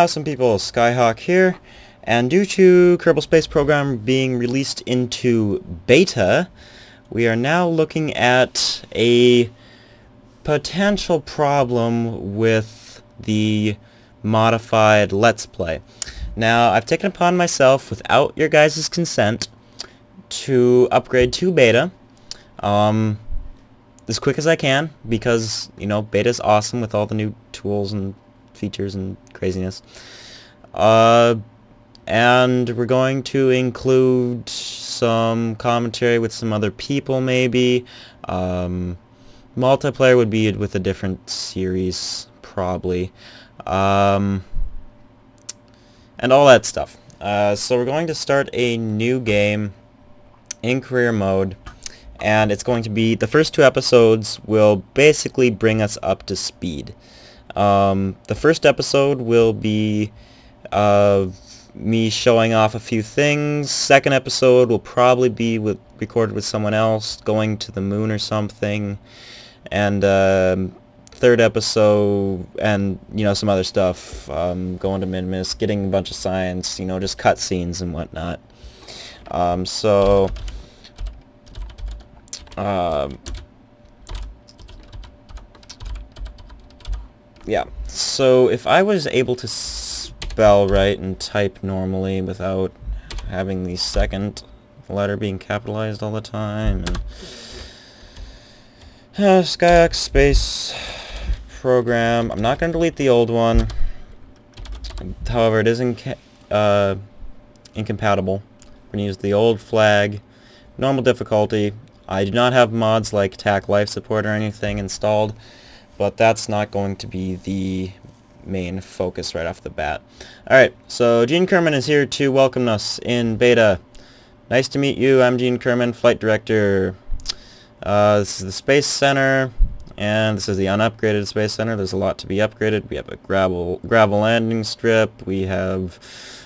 awesome people, Skyhawk here, and due to Kerbal Space Program being released into beta, we are now looking at a potential problem with the modified Let's Play. Now, I've taken upon myself, without your guys' consent, to upgrade to beta as quick as I can, because, you know, beta is awesome with all the new tools and features and craziness. And we're going to include some commentary with some other people, maybe. Multiplayer would be with a different series, probably. And all that stuff. So we're going to start a new game in career mode, and it's going to be, the first 2 episodes will basically bring us up to speed. The first episode will be me showing off a few things. Second episode will probably be recorded with someone else, going to the moon or something. And third episode, and, you know, some other stuff, going to Minimus, getting a bunch of science, you know, just cutscenes and whatnot. Yeah, so if I was able to spell right and type normally without having the second letter being capitalized all the time, and SpaceY Space Program, I'm not going to delete the old one, however it is incompatible. We're going to use the old flag, normal difficulty. I do not have mods like TAC Life Support or anything installed, but that's not going to be the main focus right off the bat. Alright, so Gene Kerman is here to welcome us in beta. Nice to meet you, I'm Gene Kerman, Flight Director. This is the Space Center, and this is the unupgraded Space Center. There's a lot to be upgraded. We have a gravel landing strip. We have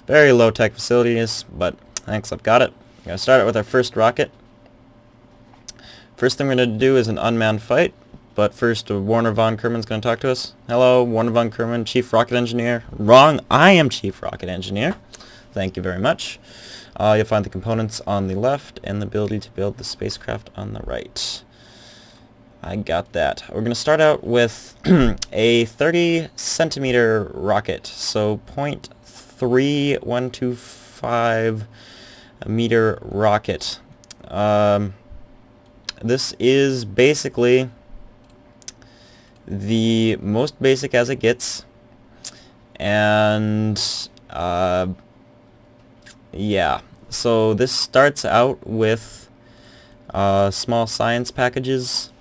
very low-tech facilities, but thanks, I've got it. I'm going to start it with our first rocket. First thing we're going to do is an unmanned fight, but first Warner von Kerman's going to talk to us. Hello, Warner von Kerman, Chief Rocket Engineer. Wrong, I am Chief Rocket Engineer. Thank you very much. You'll find the components on the left and the ability to build the spacecraft on the right. I got that. We're going to start out with a 30 centimeter rocket, so 0.3125 meter rocket. This is basically the most basic as it gets, and yeah, so this starts out with small science packages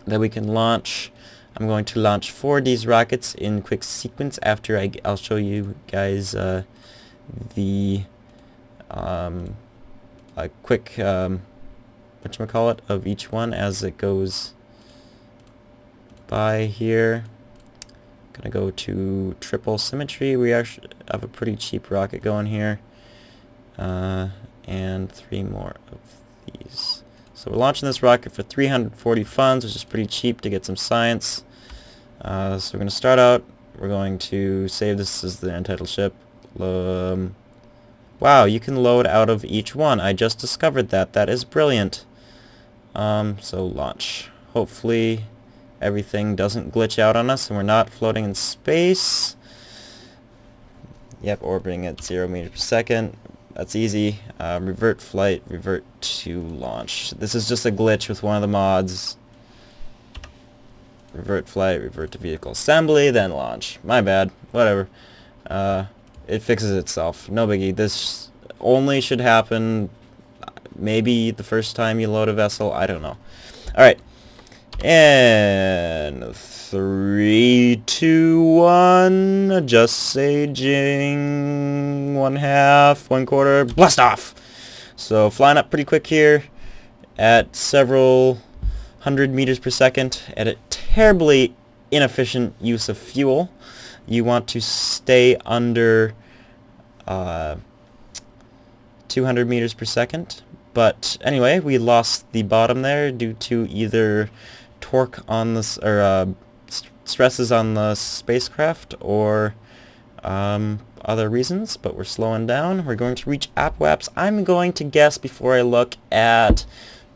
that we can launch. I'm going to launch 4 of these rockets in quick sequence after I'll show you guys the a quick whatchamacallit of each one as it goes by here. Gonna go to triple symmetry. We actually have a pretty cheap rocket going here, and 3 more of these. So we're launching this rocket for 340 funds, which is pretty cheap to get some science. So we're gonna start out. We're going to save this as the untitled ship. Wow, you can load out of each one. I just discovered that. That is brilliant. So launch. Hopefully everything doesn't glitch out on us and we're not floating in space. Yep, orbiting at 0 meters per second. That's easy. Revert flight, revert to launch. This is just a glitch with one of the mods. Revert flight, revert to vehicle assembly, then launch. My bad. Whatever. It fixes itself. No biggie. This only should happen maybe the first time you load a vessel. I don't know. Alright. And 3, 2, 1. Adjust saging. 1/2, 1/4. Blast off! So flying up pretty quick here at several hundred meters per second at a terribly inefficient use of fuel. You want to stay under 200 meters per second. But anyway, we lost the bottom there due to either torque on this, or stresses on the spacecraft, or other reasons, but we're slowing down. We're going to reach apoaps. I'm going to guess before I look at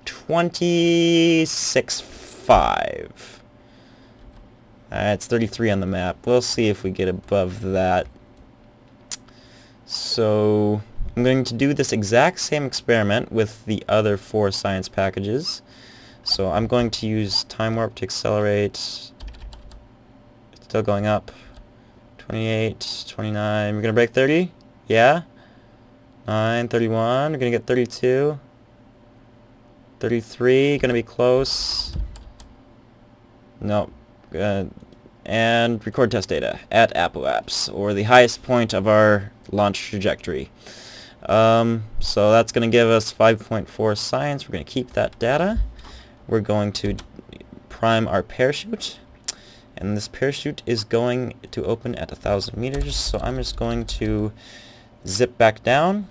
26.5. It's 33 on the map. We'll see if we get above that. So I'm going to do this exact same experiment with the other 4 science packages. So I'm going to use time warp to accelerate. It's still going up. 28, 29. We're going to break 30? Yeah? 9, 31. We're going to get 32. 33. Going to be close. Nope. And record test data at apoaps, or the highest point of our launch trajectory. So that's going to give us 5.4 science. We're going to keep that data. We're going to prime our parachute, and this parachute is going to open at 1,000 meters, so I'm just going to zip back down.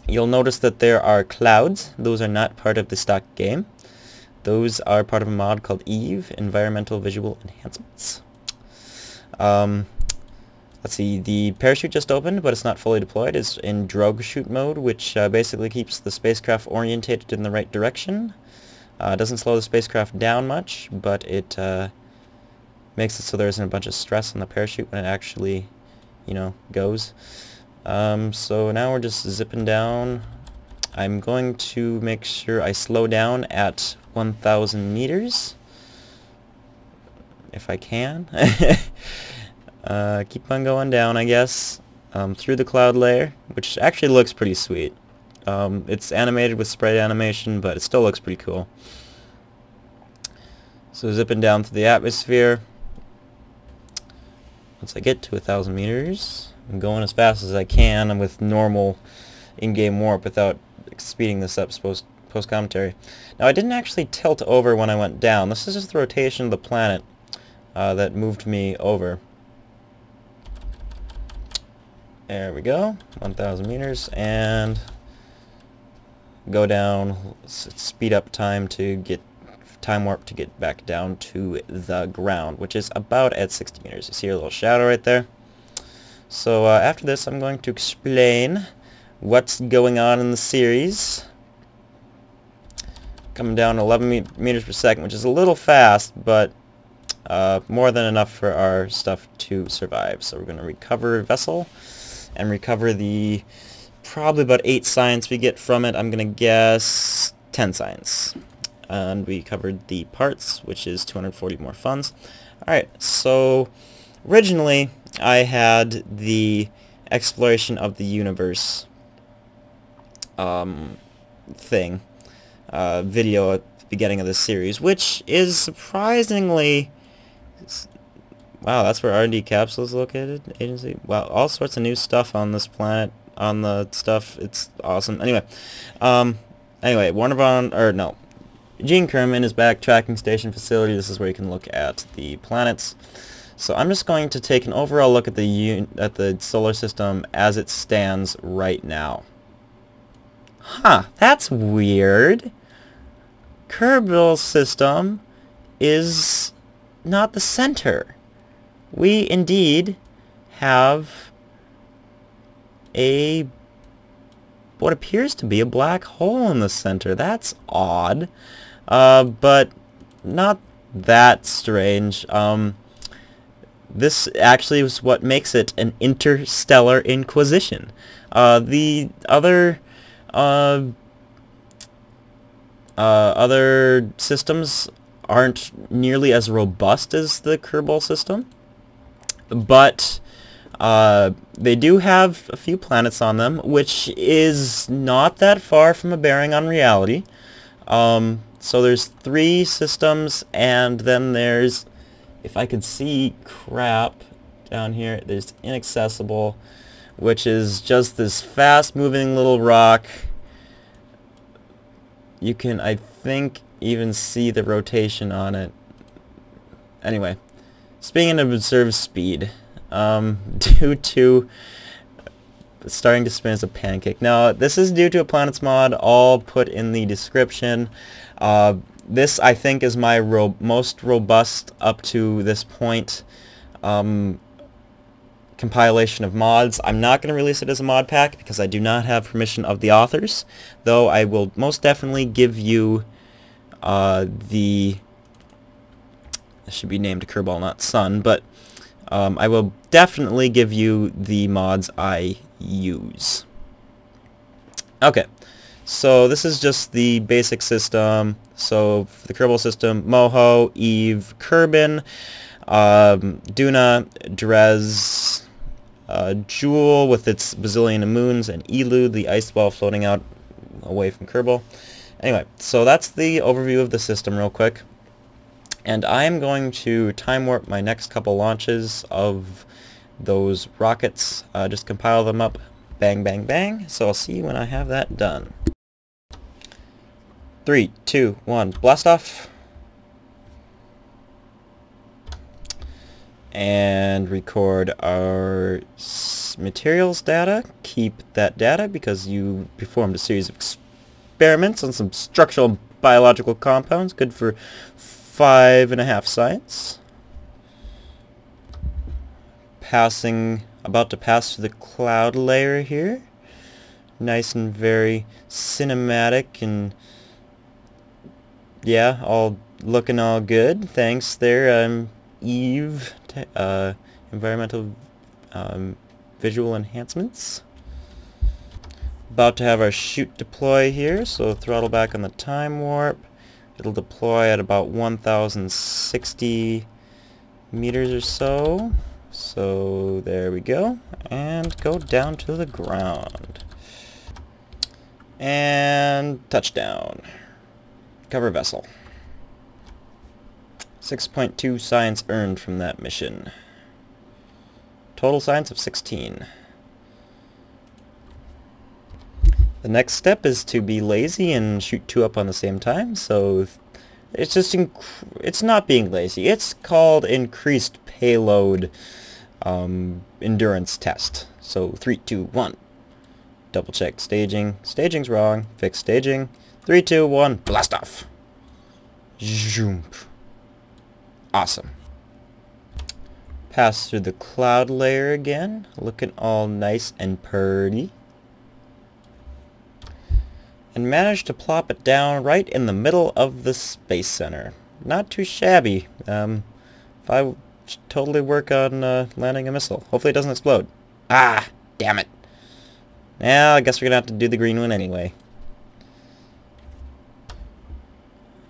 You'll notice that there are clouds. Those are not part of the stock game. Those are part of a mod called E.V.E, Environmental Visual Enhancements. Let's see, the parachute just opened, but it's not fully deployed. It's in drogue shoot mode, which basically keeps the spacecraft orientated in the right direction. Doesn't slow the spacecraft down much, but it makes it so there isn't a bunch of stress on the parachute when it actually, you know, goes. So now we're just zipping down. I'm going to make sure I slow down at 1,000 meters, if I can. Keep on going down, I guess, through the cloud layer, which actually looks pretty sweet. It's animated with sprite animation, but it still looks pretty cool. So zipping down through the atmosphere. Once I get to 1,000 meters, I'm going as fast as I can with normal in-game warp without speeding this up post-commentary. Now, I didn't actually tilt over when I went down. This is just the rotation of the planet that moved me over. There we go, 1,000 meters, and go down, speed up time to get time warp to get back down to the ground, which is about at 60 meters. You see a little shadow right there? So after this, I'm going to explain what's going on in the series. Coming down 11 meters per second, which is a little fast, but more than enough for our stuff to survive. So we're going to recover vessel and recover the probably about 8 science we get from it. I'm going to guess 10 science. And we covered the parts, which is 240 more funds. Alright, so originally I had the exploration of the universe thing, video at the beginning of this series, which is surprisingly... Wow, that's where R&D Capsule is located? Agency? Wow, all sorts of new stuff on this planet, on the stuff. It's awesome. Anyway, Warner Von... or no. Gene Kerman is back, tracking station facility. This is where you can look at the planets. So I'm just going to take an overall look at the solar system as it stands right now. Huh, that's weird. Kerbal system is not the center. We indeed have a what appears to be a black hole in the center. That's odd, but not that strange. This actually is what makes it an interstellar Inquisition. The other systems aren't nearly as robust as the Kerbal system, but they do have a few planets on them, which is not that far from a bearing on reality. So there's 3 systems, and then there's, if I could see crap down here, there's Inaccessible, which is just this fast-moving little rock. You can, I think, even see the rotation on it. Anyway, speaking of observed speed, due to starting to spin as a pancake. Now, this is due to a planets mod, all put in the description. This, I think, is my most robust up to this point. compilation of mods. I'm not going to release it as a mod pack because I do not have permission of the authors, though I will most definitely give you it should be named Kerbal, not Sun, but I will definitely give you the mods I use. Okay, so this is just the basic system. So for the Kerbal system, Moho, E.V.E, Kerbin, Duna, Drez, Jewel with its bazillion of moons, and Elu, the ice ball floating out away from Kerbal. Anyway, so that's the overview of the system real quick. And I am going to time warp my next couple launches of those rockets, just compile them up, bang, bang, bang. So I'll see you when I have that done. 3, 2, 1, blast off. And record our materials data. Keep that data because you performed a series of experiments on some structural and biological compounds, good for 5.5 science. About to pass through the cloud layer here. Nice and very cinematic, and yeah, all looking all good. Thanks there, E.V.E, environmental visual enhancements. About to have our chute deploy here, so throttle back on the time warp. It'll deploy at about 1,060 meters or so. So there we go. And go down to the ground. And touchdown. Cover vessel. 6.2 science earned from that mission. Total science of 16. The next step is to be lazy and shoot 2 up on the same time, so it's just it's not being lazy. It's called increased payload endurance test. So 3, 2, 1. Double check staging. Staging's wrong. Fix staging. 3, 2, 1. Blast off. Zoom. Awesome. Pass through the cloud layer again, looking all nice and pretty. And managed to plop it down right in the middle of the Space Center. Not too shabby. If I totally work on landing a missile. Hopefully it doesn't explode. Ah, damn it. Now I guess we're gonna have to do the green one anyway.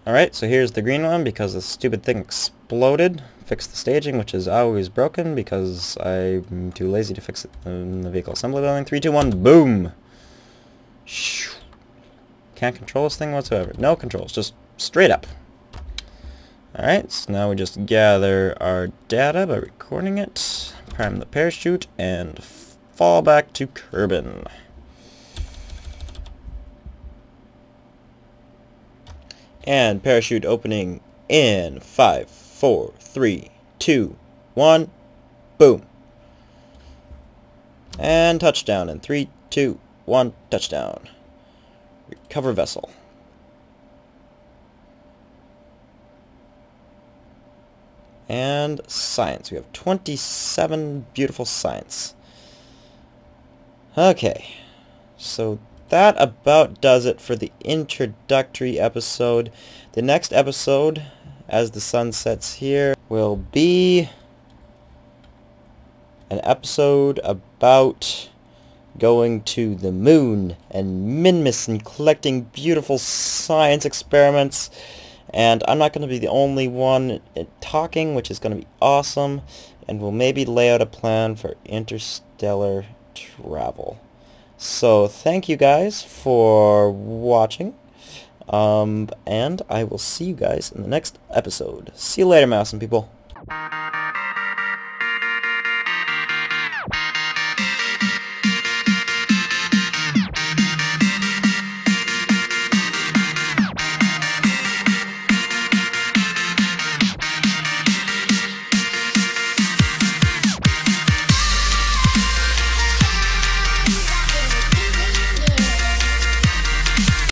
Alright, so here's the green one because the stupid thing exploded. Fix the staging, which is always broken because I'm too lazy to fix it in the vehicle assembly building. 3, 2, 1, boom! Can't control this thing whatsoever. No controls, just straight up. Alright, so now we just gather our data by recording it, prime the parachute, and fall back to Kerbin. And parachute opening in 5, 4, 3, 2, 1, boom. And touchdown in 3, 2, 1, touchdown. Recover vessel. And science. We have 27 beautiful science. Okay. So that about does it for the introductory episode. The next episode, as the sun sets here, will be an episode about going to the moon and Minmus and collecting beautiful science experiments. And I'm not going to be the only one talking, which is going to be awesome. And we'll maybe lay out a plan for interstellar travel. So thank you guys for watching. And I will see you guys in the next episode. See you later, mouse and people.